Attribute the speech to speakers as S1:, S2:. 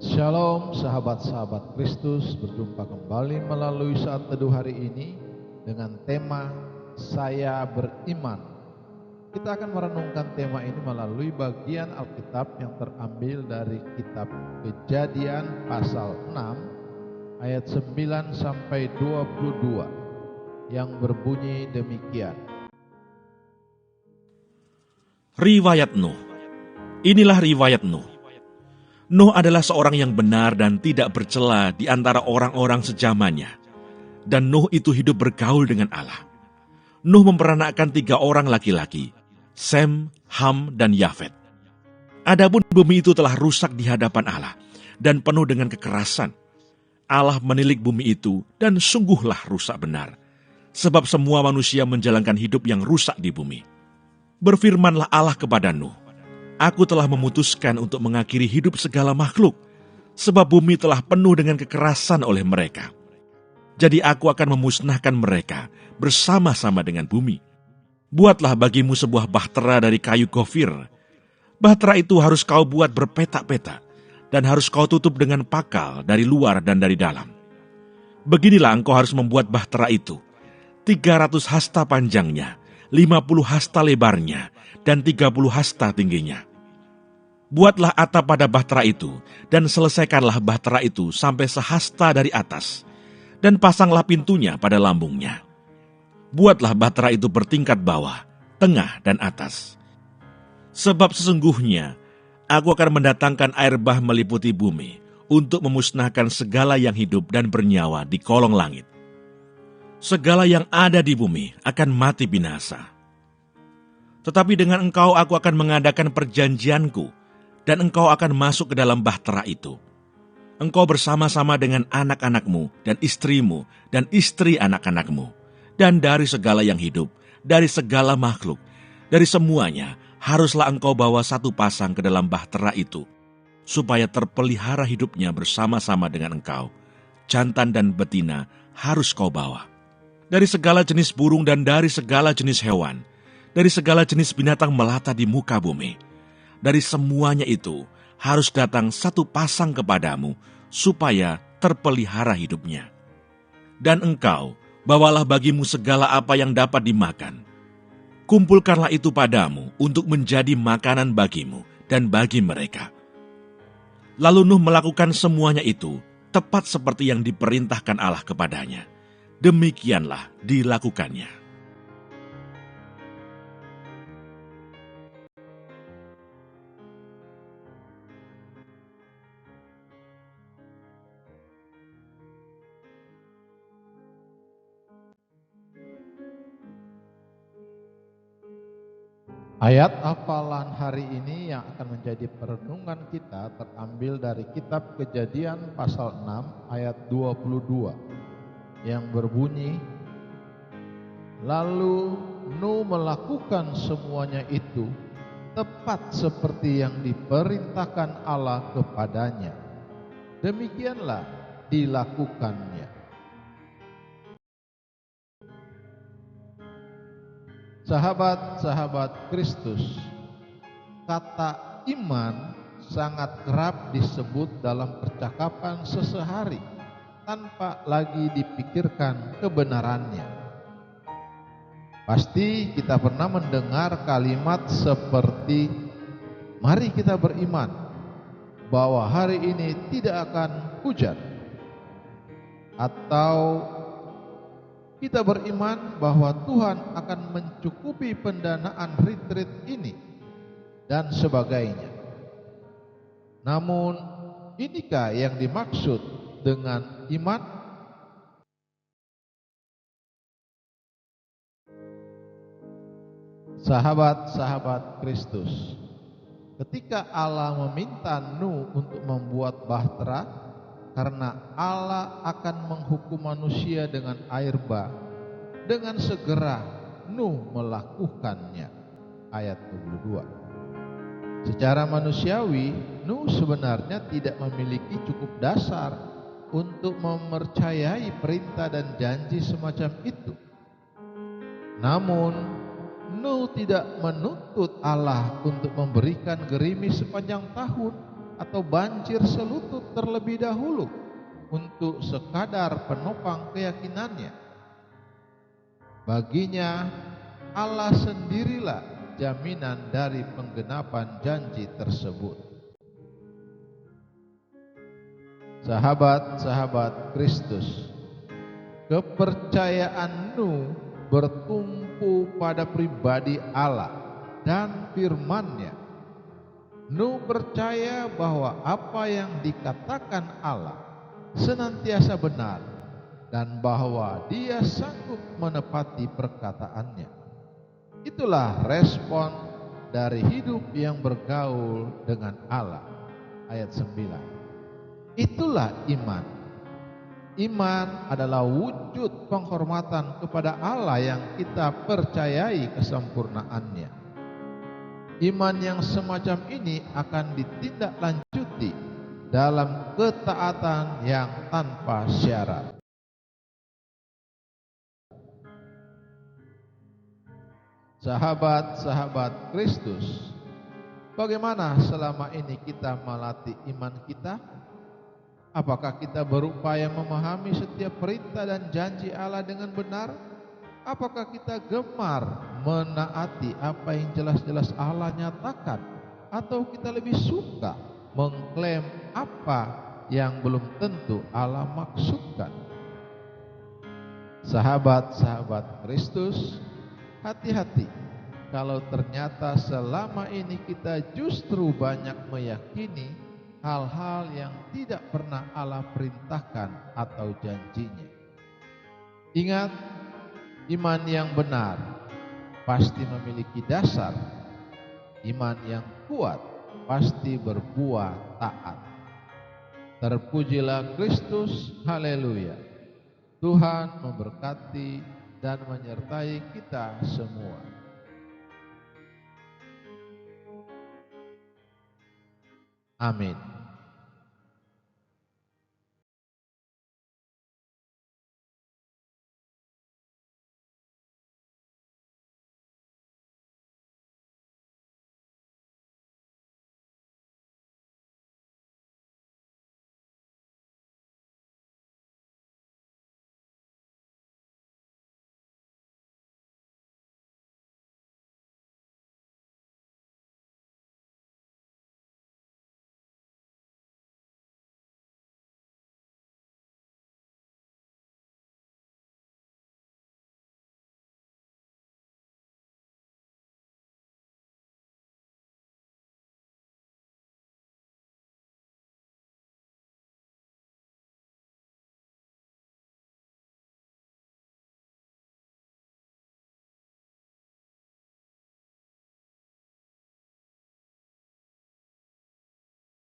S1: Shalom sahabat-sahabat Kristus, berjumpa kembali melalui saat teduh hari ini dengan tema Saya Beriman. Kita akan merenungkan tema ini melalui bagian Alkitab yang terambil dari kitab Kejadian pasal 6 ayat 9 sampai 22 yang berbunyi demikian.
S2: Riwayat Nuh. Inilah riwayat Nuh. Nuh adalah seorang yang benar dan tidak bercela di antara orang-orang sejamannya. Dan Nuh itu hidup bergaul dengan Allah. Nuh memperanakkan 3 orang laki-laki, Sem, Ham, dan Yafet. Adapun bumi itu telah rusak di hadapan Allah dan penuh dengan kekerasan. Allah menilik bumi itu dan sungguhlah rusak benar, sebab semua manusia menjalankan hidup yang rusak di bumi. Berfirmanlah Allah kepada Nuh, Aku telah memutuskan untuk mengakhiri hidup segala makhluk, sebab bumi telah penuh dengan kekerasan oleh mereka. Jadi aku akan memusnahkan mereka bersama-sama dengan bumi. Buatlah bagimu sebuah bahtera dari kayu gofir. Bahtera itu harus kau buat berpetak-petak, dan harus kau tutup dengan pakal dari luar dan dari dalam. Beginilah engkau harus membuat bahtera itu, 300 hasta panjangnya, 50 hasta lebarnya, dan 30 hasta tingginya. Buatlah atap pada bahtera itu, dan selesaikanlah bahtera itu sampai sehasta dari atas, dan pasanglah pintunya pada lambungnya. Buatlah bahtera itu bertingkat bawah, tengah, dan atas. Sebab sesungguhnya, aku akan mendatangkan air bah meliputi bumi, untuk memusnahkan segala yang hidup dan bernyawa di kolong langit. Segala yang ada di bumi akan mati binasa. Tetapi dengan engkau aku akan mengadakan perjanjianku, dan engkau akan masuk ke dalam bahtera itu. Engkau bersama-sama dengan anak-anakmu dan istrimu dan istri anak-anakmu, dan dari segala yang hidup, dari segala makhluk, dari semuanya, haruslah engkau bawa satu pasang ke dalam bahtera itu, supaya terpelihara hidupnya bersama-sama dengan engkau. Jantan dan betina harus kau bawa. Dari segala jenis burung dan dari segala jenis hewan, dari segala jenis binatang melata di muka bumi, dari semuanya itu harus datang satu pasang kepadamu, supaya terpelihara hidupnya. Dan engkau, bawalah bagimu segala apa yang dapat dimakan. Kumpulkanlah itu padamu untuk menjadi makanan bagimu dan bagi mereka. Lalu Nuh melakukan semuanya itu, tepat seperti yang diperintahkan Allah kepadanya. Demikianlah dilakukannya.
S1: Ayat hafalan hari ini yang akan menjadi perenungan kita terambil dari kitab Kejadian pasal 6 ayat 22 yang berbunyi, Lalu Nuh melakukan semuanya itu tepat seperti yang diperintahkan Allah kepadanya. Demikianlah dilakukannya. Sahabat-sahabat Kristus, kata iman sangat kerap disebut dalam percakapan sehari-hari tanpa lagi dipikirkan kebenarannya. Pasti kita pernah mendengar kalimat seperti, mari kita beriman bahwa hari ini tidak akan hujan, atau kita beriman bahwa Tuhan akan mencukupi pendanaan retreat ini, dan sebagainya. Namun, inikah yang dimaksud dengan iman? Sahabat-sahabat Kristus, ketika Allah meminta Nuh untuk membuat bahtera, karena Allah akan menghukum manusia dengan air bah, dengan segera Nuh melakukannya. Ayat 22. Secara manusiawi, Nuh sebenarnya tidak memiliki cukup dasar untuk mempercayai perintah dan janji semacam itu. Namun, Nuh tidak menuntut Allah untuk memberikan gerimis sepanjang tahun atau banjir selutut terlebih dahulu untuk sekadar penopang keyakinannya. Baginya Allah sendirilah jaminan dari penggenapan janji tersebut. Sahabat-sahabat Kristus, kepercayaan Nuh bertumpu pada pribadi Allah dan firman-Nya. Nuh percaya bahwa apa yang dikatakan Allah senantiasa benar dan bahwa Dia sanggup menepati perkataannya. Itulah respon dari hidup yang bergaul dengan Allah. Ayat 9. Itulah iman. Iman adalah wujud penghormatan kepada Allah yang kita percayai kesempurnaannya. Iman yang semacam ini akan ditindaklanjuti dalam ketaatan yang tanpa syarat. Sahabat-sahabat Kristus, bagaimana selama ini kita melatih iman kita? Apakah kita berupaya memahami setiap perintah dan janji Allah dengan benar? Apakah kita gemar menaati apa yang jelas-jelas Allah nyatakan? Atau kita lebih suka mengklaim apa yang belum tentu Allah maksudkan? Sahabat-sahabat Kristus, hati-hati kalau ternyata selama ini kita justru banyak meyakini hal-hal yang tidak pernah Allah perintahkan atau janjinya. Ingat, iman yang benar pasti memiliki dasar. Iman yang kuat pasti berbuah taat. Terpujilah Kristus, haleluya. Tuhan memberkati dan menyertai kita semua. Amin.